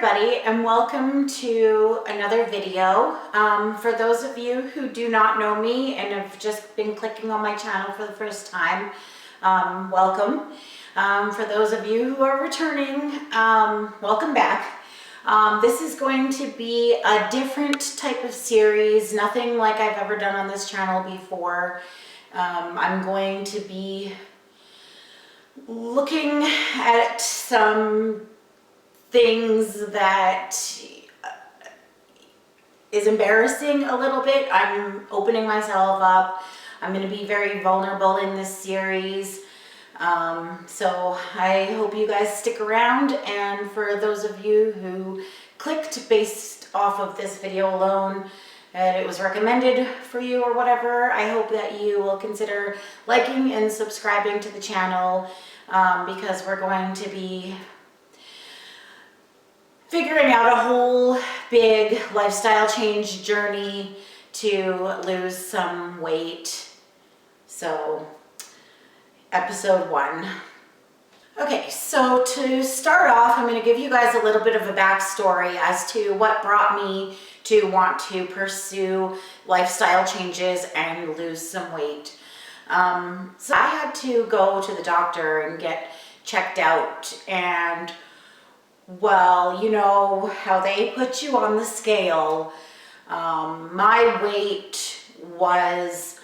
everybody, and welcome to another video. For those of you who do not know me and have just been clicking on my channel for the first time, welcome. For those of you who are returning, welcome back. This is going to be a different type of series, nothing like I've ever done on this channel before. I'm going to be looking at some things that is embarrassing a little bit. I'm opening myself up. I'm going to be very vulnerable in this series. So I hope you guys stick around, and for those of you who clicked based off of this video alone, and it was recommended for you or whatever, I hope that you will consider liking and subscribing to the channel, because we're going to be figuring out a whole big lifestyle change journey to lose some weight. So, episode 1. Okay, so to start off, I'm going to give you guys a little bit of a backstory as to what brought me to want to pursue lifestyle changes and lose some weight. So I had to go to the doctor and get checked out, and well, you know how they put you on the scale. My weight was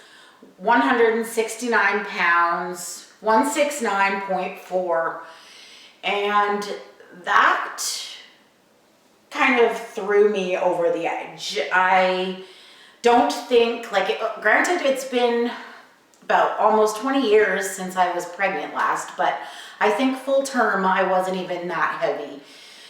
169 pounds, 169.4, and that kind of threw me over the edge. I don't think, granted, it's been about almost 20 years since I was pregnant last, but I think full term I wasn't even that heavy.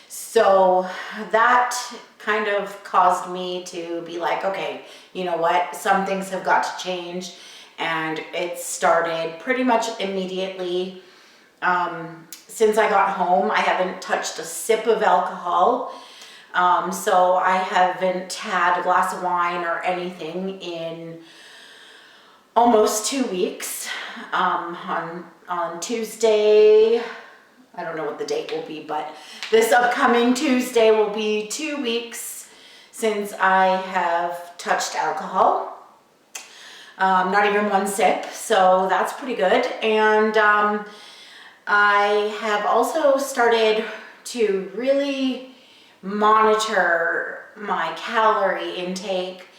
So that kind of caused me to be like, okay, you know what, some things have got to change. And it started pretty much immediately. Since I got home, I haven't touched a sip of alcohol. So I haven't had a glass of wine or anything in almost 2 weeks. On Tuesday, I don't know what the date will be, but this upcoming Tuesday will be 2 weeks since I have touched alcohol. Not even one sip, so that's pretty good. And I have also started to really monitor my calorie intake,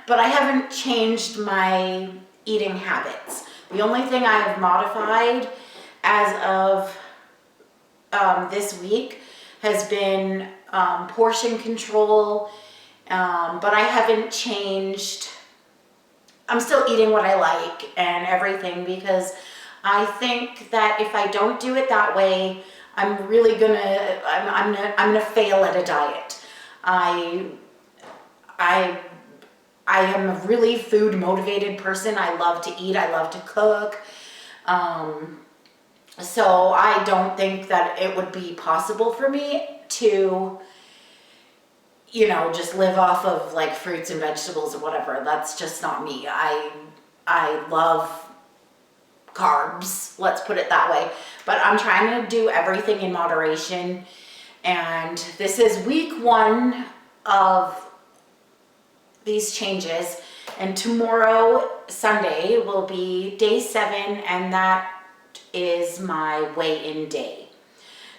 but I haven't changed my eating habits. The only thing I have modified as of this week has been portion control, but I haven't changed. I'm still eating what I like and everything, because I think that if I don't do it that way, I'm really gonna I'm gonna fail at a diet. I am a really food motivated person. I love to eat. I love to cook. So I don't think that it would be possible for me to, you know, just live off of like fruits and vegetables or whatever. That's just not me. I love carbs, let's put it that way. But I'm trying to do everything in moderation. And this is week 1 of these changes, and tomorrow, Sunday, will be day 7, and that is my weigh-in day.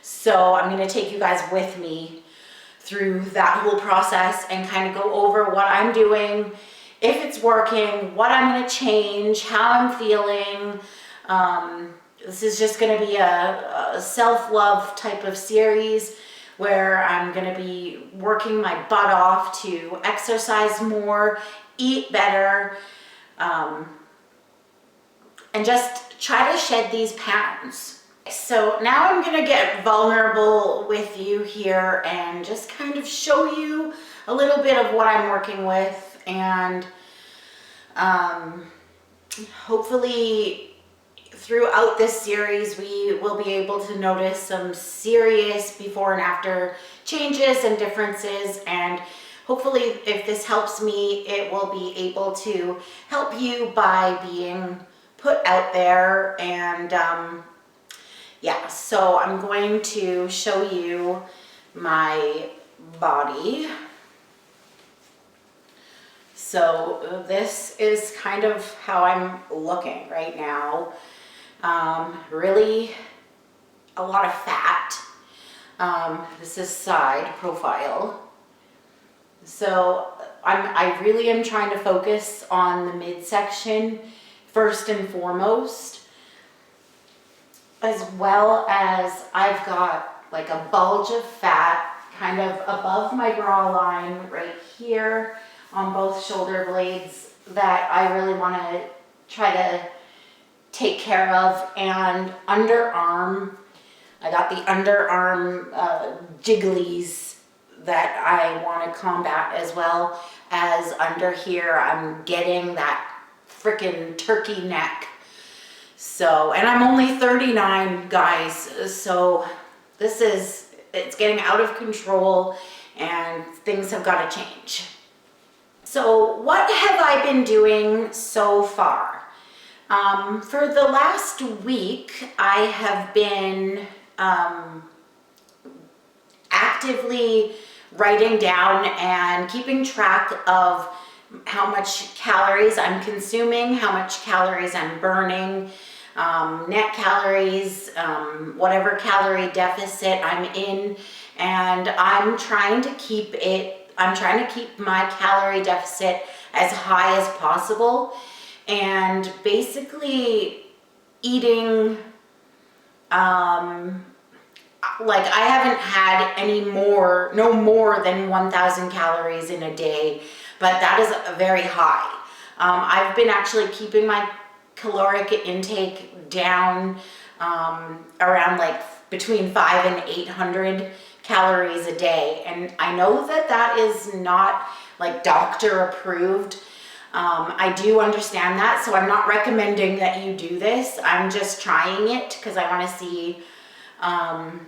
So I'm going to take you guys with me through that whole process and kind of go over what I'm doing, if it's working, what I'm going to change, how I'm feeling. This is just going to be a self-love type of series where I'm going to be working my butt off to exercise more, eat better, and just try to shed these pounds. So now I'm going to get vulnerable with you here and just kind of show you a little bit of what I'm working with, and hopefully throughout this series we will be able to notice some serious before and after changes and differences, and hopefully if this helps me, it will be able to help you by being put out there. And yeah, so I'm going to show you my body. So this is kind of how I'm looking right now. Really a lot of fat. This is side profile. So I really am trying to focus on the midsection first and foremost, as well as I've got like a bulge of fat kind of above my bra line right here on both shoulder blades that I really want to try to take care of. And underarm, I got the underarm jigglies that I want to combat, as well as under here I'm getting that freaking turkey neck. So, and I'm only 39, guys, so it's getting out of control and things have got to change. So what have I been doing so far? For the last week, I have been actively writing down and keeping track of how much calories I'm consuming, how much calories I'm burning, net calories, whatever calorie deficit I'm in, and I'm trying to keep my calorie deficit as high as possible, and basically eating, like I haven't had no more than 1,000 calories in a day, but that is very high. I've been actually keeping my caloric intake down around like between 500 and 800 calories a day. And I know that that is not like doctor approved. I do understand that, so I'm not recommending that you do this. I'm just trying it because I want to see, I'm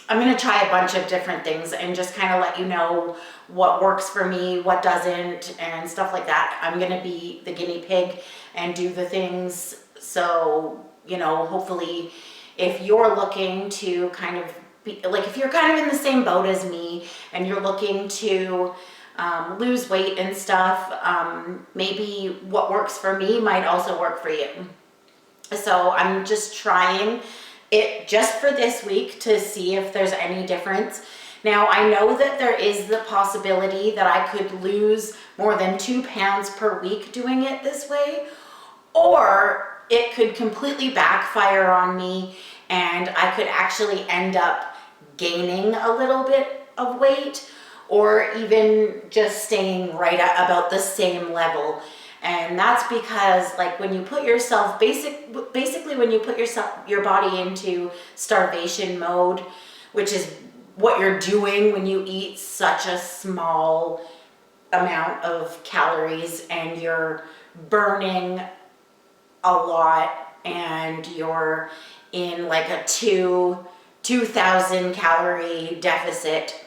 going to try a bunch of different things and just kind of let you know what works for me, what doesn't, and stuff like that. I'm going to be the guinea pig and do the things. So, you know, hopefully if you're looking to kind of be, like if you're kind of in the same boat as me and you're looking to lose weight and stuff, maybe what works for me might also work for you. So I'm just trying it just for this week to see if there's any difference. Now I know that there is the possibility that I could lose more than 2 pounds per week doing it this way, or it could completely backfire on me and I could actually end up gaining a little bit of weight, or even just staying right at about the same level. And that's because like when you put yourself, basically when you put your body into starvation mode, which is what you're doing when you eat such a small amount of calories and you're burning a lot and you're in like a 2,000 calorie deficit,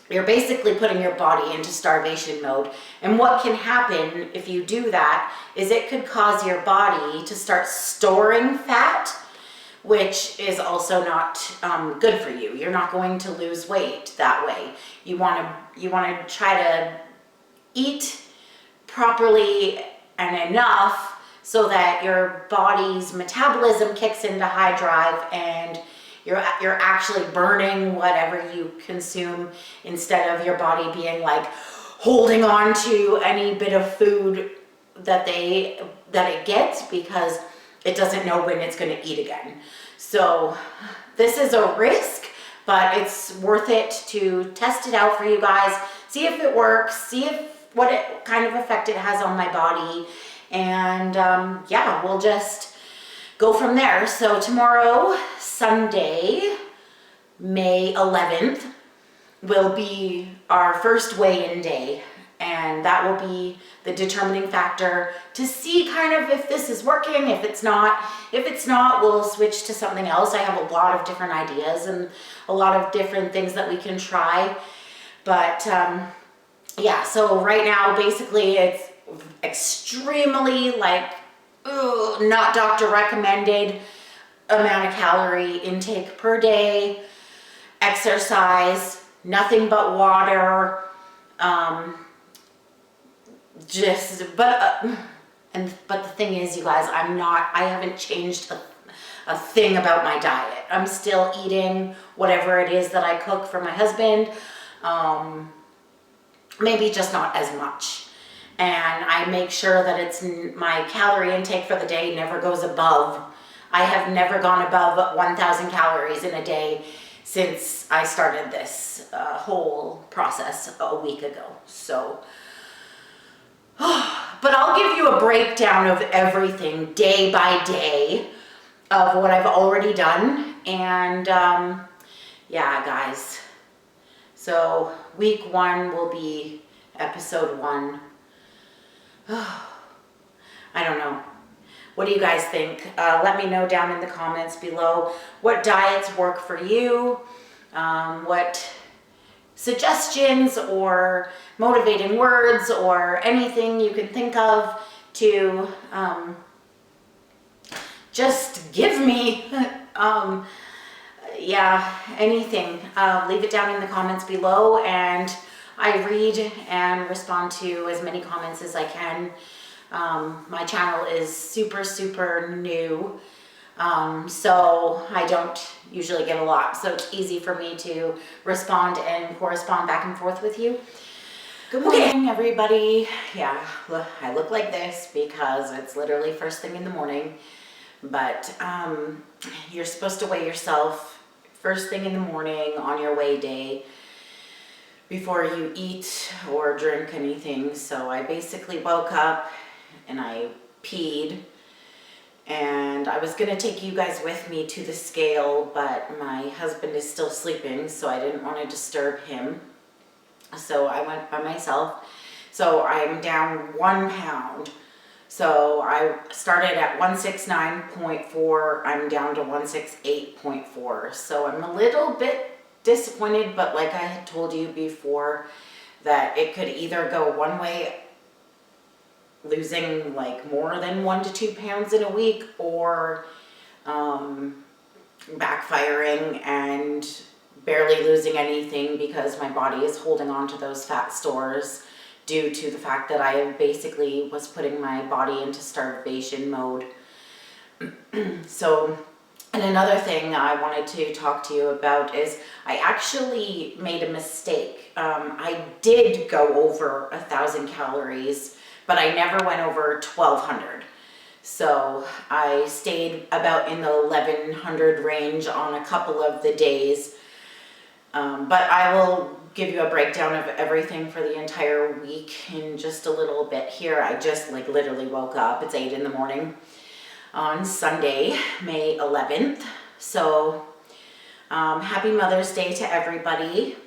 you're basically putting your body into starvation mode. And what can happen if you do that is it could cause your body to start storing fat, which is also not good for you. You're not going to lose weight that way. You want to try to eat properly and enough so that your body's metabolism kicks into high drive and you're actually burning whatever you consume, instead of your body being like holding on to any bit of food that it gets because it doesn't know when it's going to eat again. So this is a risk, but it's worth it to test it out for you guys, see if it works, see what kind of effect it has on my body, and yeah, we'll just go from there. So tomorrow, Sunday, May 11th, will be our first weigh-in day, and that will be the determining factor to see kind of if this is working. If it's not, we'll switch to something else. I have a lot of different ideas and a lot of different things that we can try, but yeah, so right now basically it's extremely like not doctor recommended amount of calorie intake per day, exercise, nothing but water, but the thing is, you guys, I haven't changed a thing about my diet. I'm still eating whatever it is that I cook for my husband. Maybe just not as much. And I make sure that it's my calorie intake for the day never goes above. I have never gone above 1,000 calories in a day since I started this whole process a week ago. So, but I'll give you a breakdown of everything day by day of what I've already done. And yeah, guys. So week 1 will be episode 1. I don't know. What do you guys think? Let me know down in the comments below what diets work for you, what suggestions or motivating words or anything you can think of to just give me. Yeah, anything. Leave it down in the comments below, and I read and respond to as many comments as I can. My channel is super new, so I don't usually get a lot, so it's easy for me to respond and correspond back and forth with you. Good morning, everybody. Yeah, I look like this because it's literally first thing in the morning, but you're supposed to weigh yourself first thing in the morning on your weigh day before you eat or drink anything. So I basically woke up and I peed, and I was gonna take you guys with me to the scale, but my husband is still sleeping, so I didn't want to disturb him. So I went by myself. So I'm down 1 pound. So I started at 169.4, I'm down to 168.4. So I'm a little bit disappointed, but like I had told you before, that it could either go one way, losing like more than 1 to 2 pounds in a week, or backfiring and barely losing anything because my body is holding on to those fat stores due to the fact that I basically was putting my body into starvation mode. So, and another thing I wanted to talk to you about is I actually made a mistake. I did go over 1,000 calories, but I never went over 1,200. So I stayed about in the 1,100 range on a couple of the days. But I will give you a breakdown of everything for the entire week in just a little bit here. I just like literally woke up. It's 8 in the morning on Sunday, May 11th. So happy Mother's Day to everybody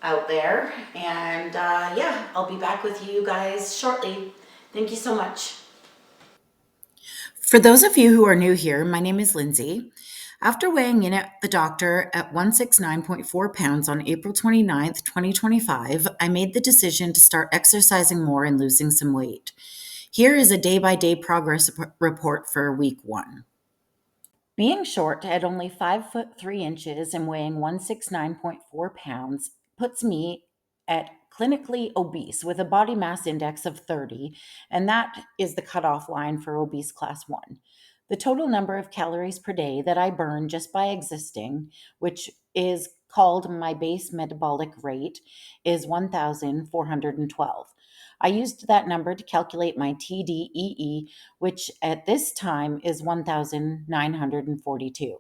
out there. And yeah, I'll be back with you guys shortly. Thank you so much. For those of you who are new here, my name is Lindsay. After weighing in at the doctor at 169.4 pounds on April 29th, 2025, I made the decision to start exercising more and losing some weight. Here is a day-by-day progress report for week 1. Being short at only 5 foot 3 inches and weighing 169.4 pounds puts me at clinically obese with a body mass index of 30, and that is the cutoff line for obese class 1. The total number of calories per day that I burn just by existing, which is called my base metabolic rate, is 1,412. I used that number to calculate my TDEE, which at this time is 1,942.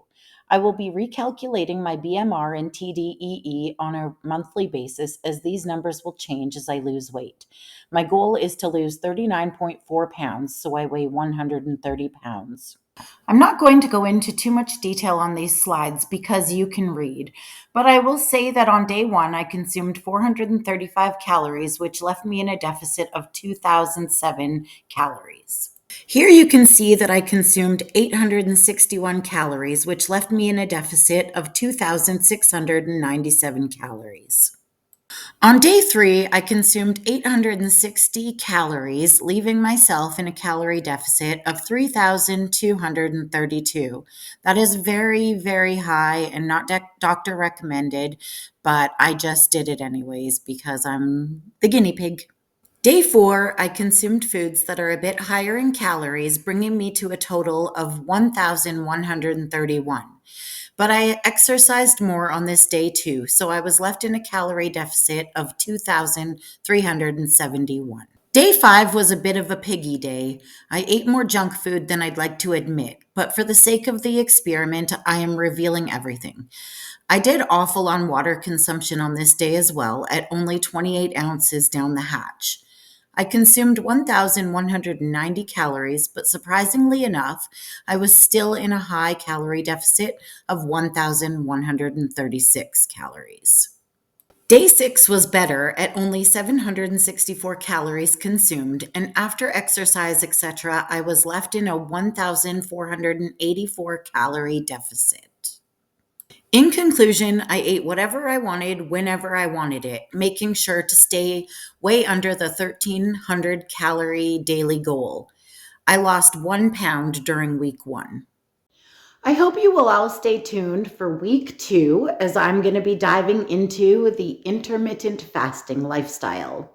I will be recalculating my BMR and TDEE on a monthly basis, as these numbers will change as I lose weight. My goal is to lose 39.4 pounds, so I weigh 130 pounds. I'm not going to go into too much detail on these slides because you can read, but I will say that on day 1, I consumed 435 calories, which left me in a deficit of 2,007 calories. Here you can see that I consumed 861 calories, which left me in a deficit of 2,697 calories. On day 3, I consumed 860 calories, leaving myself in a calorie deficit of 3,232. That is very, very high and not doctor recommended, but I just did it anyways because I'm the guinea pig. Day 4, I consumed foods that are a bit higher in calories, bringing me to a total of 1,131. But I exercised more on this day too, so I was left in a calorie deficit of 2,371. Day 5 was a bit of a piggy day. I ate more junk food than I'd like to admit, but for the sake of the experiment, I am revealing everything. I did awful on water consumption on this day as well, at only 28 ounces down the hatch. I consumed 1,190 calories, but surprisingly enough, I was still in a high calorie deficit of 1,136 calories. Day 6 was better at only 764 calories consumed, and after exercise, etc., I was left in a 1,484 calorie deficit. In conclusion, I ate whatever I wanted whenever I wanted it, making sure to stay way under the 1,300 calorie daily goal. I lost 1 pound during week 1. I hope you will all stay tuned for week 2 as I'm going to be diving into the intermittent fasting lifestyle.